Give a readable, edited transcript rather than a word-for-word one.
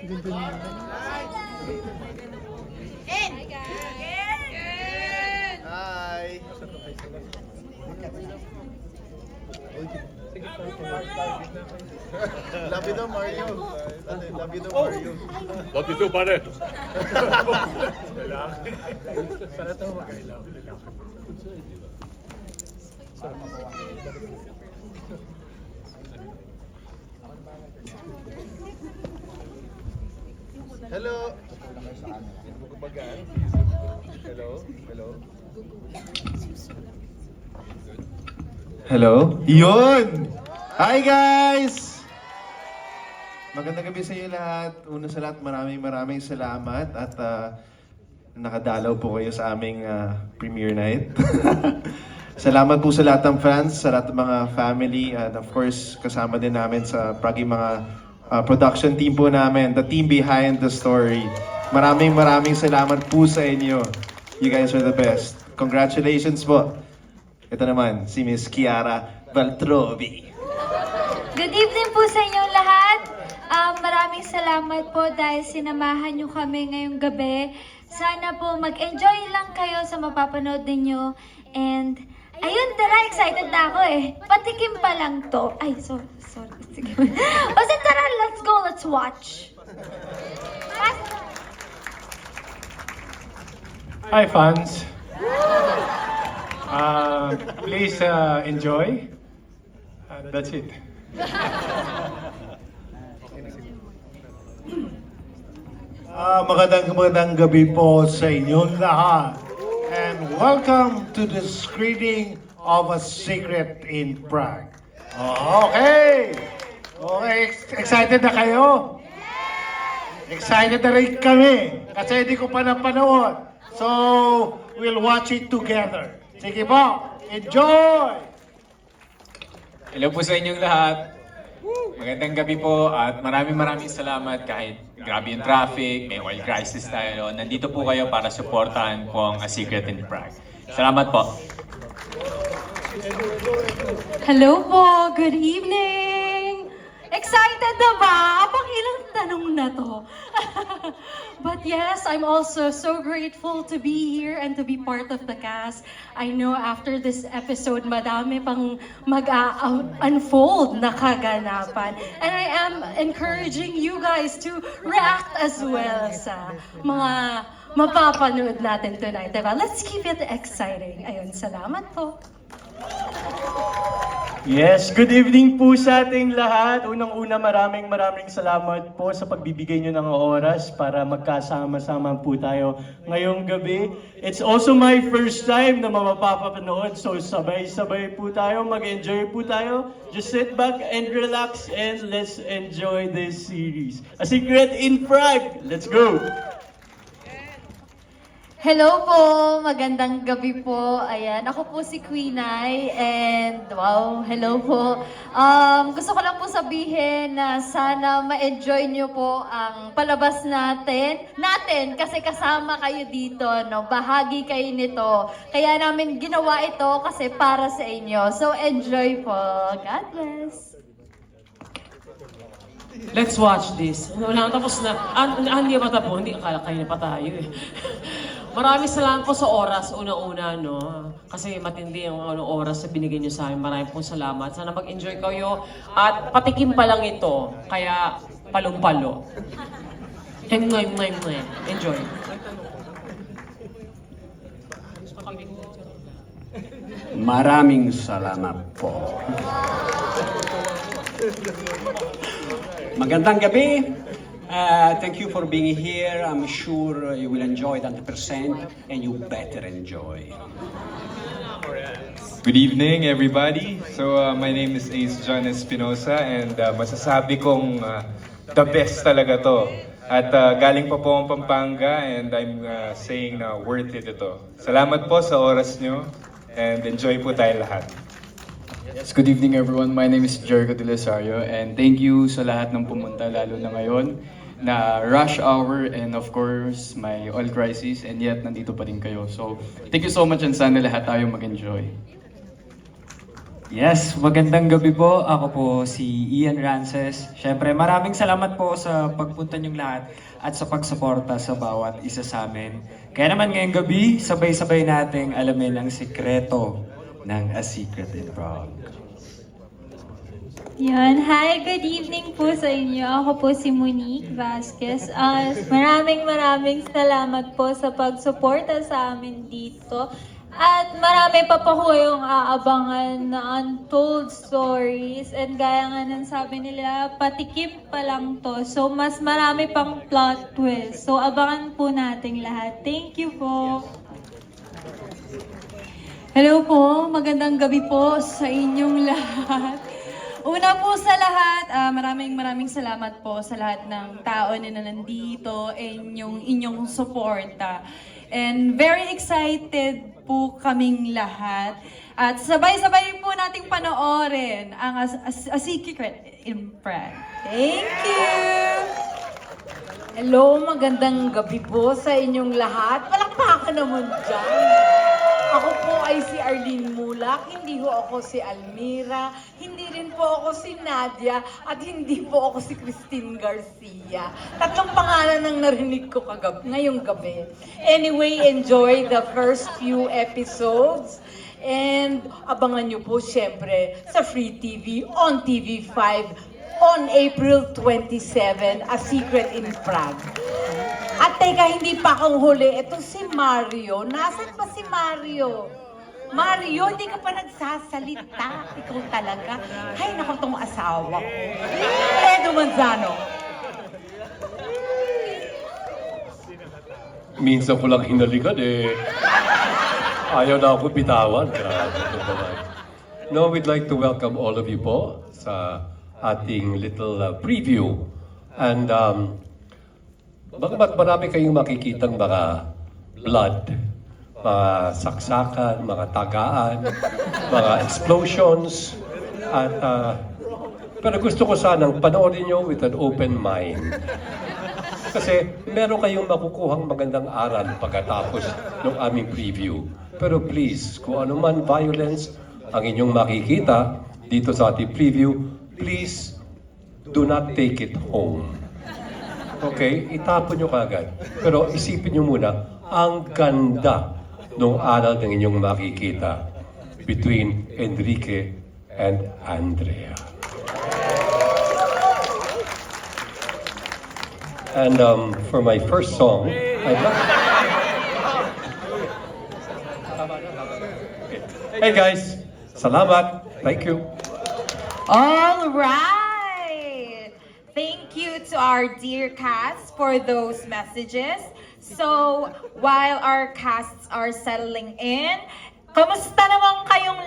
Hi! Love you daw, Mario. Love you daw, Mario. Love you too, pare. Sana ito mag-ailaw. Hello! Hello? Hello? Hello? Yun! Hi guys! Magandang gabi sa inyo lahat. Una sa lahat, maraming salamat at nakadalaw po kayo sa aming premiere night. Salamat po sa lahat ng fans, sa lahat ng mga family, and of course, kasama din namin sa Prague mga production team po namin, the team behind the story. Maraming salamat po sa inyo. You guys are the best. Congratulations po. Ito naman, si Miss Kiara Baltrovi. Good evening po sa inyong lahat. Maraming salamat po dahil sinamahan nyo kami ngayong gabi. Sana po mag-enjoy lang kayo sa mapapanood ninyo. And ayun, tara, excited na ako eh. Patikim pa lang to. Ay, sorry. Sige. Basta tara, let's go, let's watch. Hi, fans. Please enjoy. That's it. Magandang gabi po sa inyong lahat. And welcome to the screening of A Secret in Prague. Okay! Okay, excited na kayo? Excited na rin kami kasi hindi ko pa napanood. So, we'll watch it together. Sige po, enjoy! Hello po sa inyong lahat. Magandang gabi po at maraming salamat kahit grabe yung traffic, may oil crisis tayo. Nandito po kayo para supportahan po ang A Secret in Prague. Salamat po. Hello po! Good evening! Excited na ba? Pakilang tanong na to. But yes, I'm also so grateful to be here and to be part of the cast. I know after this episode, madami pang mag-unfold na kaganapan. And I am encouraging you guys to react as well sa mga mapapanood natin tonight. Diba? Let's keep it exciting. Ayun, salamat po. Yes, good evening po sa ating lahat. Unang-una, maraming salamat po sa pagbibigay nyo ng oras para magkasama-sama po tayo ngayong gabi. It's also my first time na mapapapanood, so sabay-sabay po tayo, mag-enjoy po tayo. Just sit back and relax and let's enjoy this series. A Secret in Prague! Let's go! Hello po! Magandang gabi po. Ayan, ako po si Queen Ai and wow, hello po. Gusto ko lang po sabihin na sana ma-enjoy nyo po ang palabas natin kasi kasama kayo dito, no? Bahagi kayo nito. Kaya namin ginawa ito kasi para sa inyo. So enjoy po. God bless! Let's watch this. Wala, tapos na. Hindi pa tapos. Hindi, akala kayo na pa tayo eh. Maraming salamat po sa oras, una-una, no? Kasi matindi ang oras na binigay niyo sa amin. Maraming po salamat. Sana mag-enjoy kayo. At patikim pa lang ito. Kaya palong-palo. Enjoy. Maraming salamat po. Magandang gabi. Thank you for being here. I'm sure you will enjoy it 100% and you better enjoy. Good evening, everybody. So, my name is Ace John Espinosa and masasabi kong the best talaga to. At galing pa po ang Pampanga and I'm saying na worth it ito. Salamat po sa oras nyo and enjoy po tayo lahat. Yes, good evening everyone. My name is Jericho De Lasario and thank you sa lahat ng pumunta lalo na ngayon na rush hour and of course my oil crisis and yet nandito pa rin kayo. So thank you so much and sana lahat tayo mag-enjoy. Yes, magandang gabi po. Ako po si Ian Rances. Siyempre, maraming salamat po sa pagpunta niyong lahat at sa pagsuporta sa bawat isa sa amin. Kaya naman ngayong gabi, sabay-sabay nating alamin ang sikreto ng A Secret in Prague. Yan. Hi, good evening po sa inyo. Ako po si Monique Vasquez. Maraming salamat po sa pagsuporta sa amin dito. At marami pa po yung aabangan na untold stories. And gaya nga ng sabi nila, patikim pa lang to. So, mas marami pang plot twist. So, abangan po nating lahat. Thank you po. Hello po, magandang gabi po sa inyong lahat. Una po sa lahat, maraming salamat po sa lahat ng tao na nandito, inyong suporta. And very excited po kaming lahat. At sabay-sabay po nating panoorin ang A Secret in Prague. Thank you! Hello, magandang gabi po sa inyong lahat. Palakpakan naman dyan. Ako po ay si Arlene Mulak, hindi ko ako si Almira, hindi rin po ako si Nadia, at hindi po ako si Christine Garcia. Tatlong pangalan ang narinig ko ngayong gabi. Anyway, enjoy the first few episodes. And abangan nyo po siyempre sa Free TV on TV5 on April 27, A Secret in Prague. At teka, hindi pa akong huli. Ito si Mario. Nasaan ba si Mario? Mario, hindi ka pa nagsasalita. Ikaw talaga. Hay, naku, itong asawa ko. Edo Manzano. Minsan ko lang hinalikan ayaw na ako bitawan. Grabe ito naman. No, we'd like to welcome all of you po sa ating little preview. And bagamat marami kayong makikitang mga blood, mga saksakan, mga tagaan, mga explosions, at pero gusto ko sanang panoorin nyo with an open mind. Kasi meron kayong makukuhang magandang aral pagkatapos ng aming preview. Pero please, kung ano man violence ang inyong makikita dito sa ating preview, please do not take it home. Okay? Itapon nyo kagad. Pero isipin nyo muna, ang ganda ng aral ng inyong makikita between Enrique and Andrea. And for my first song, I'd like... Hey guys, salamat. Thank you. All right. Thank you to our dear cast for those messages. So, while our casts are settling in, kamusta naman kayong